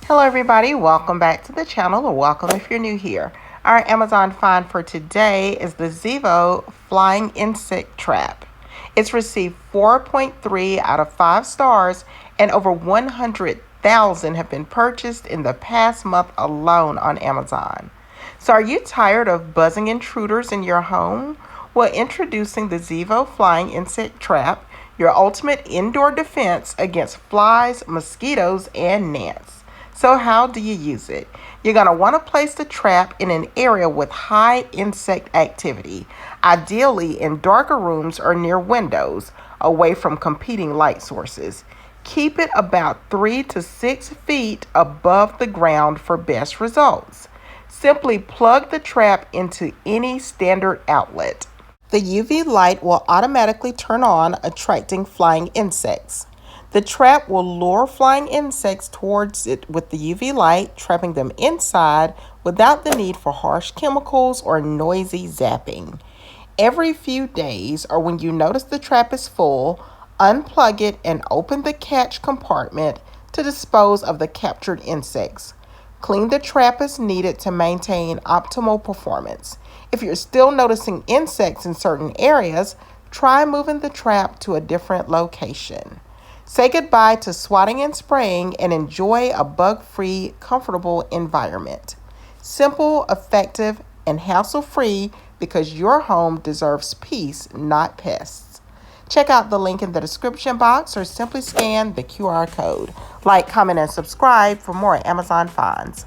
Hello everybody, welcome back to the channel, or welcome if you're new here. Our Amazon find for today is the ZEVO flying insect trap. It's received 4.3 out of 5 stars and over 100,000 have been purchased in the past month alone on Amazon. So are you tired of buzzing intruders in your home? Well, introducing the ZEVO flying insect trap, your ultimate indoor defense against flies, mosquitoes, and gnats. So how do you use it? You're going to want to place the trap in an area with high insect activity, ideally in darker rooms or near windows, away from competing light sources. Keep it about 3 to 6 feet above the ground for best results. Simply plug the trap into any standard outlet. The UV light will automatically turn on, attracting flying insects. The trap will lure flying insects towards it with the UV light, trapping them inside without the need for harsh chemicals or noisy zapping. Every few days, or when you notice the trap is full, unplug it and open the catch compartment to dispose of the captured insects. Clean the trap as needed to maintain optimal performance. If you're still noticing insects in certain areas, try moving the trap to a different location. Say goodbye to swatting and spraying and enjoy a bug-free, comfortable environment. Simple, effective, and hassle-free because your home deserves peace, not pests. Check out the link in the description box or simply scan the QR code. Like, comment, and subscribe for more Amazon finds.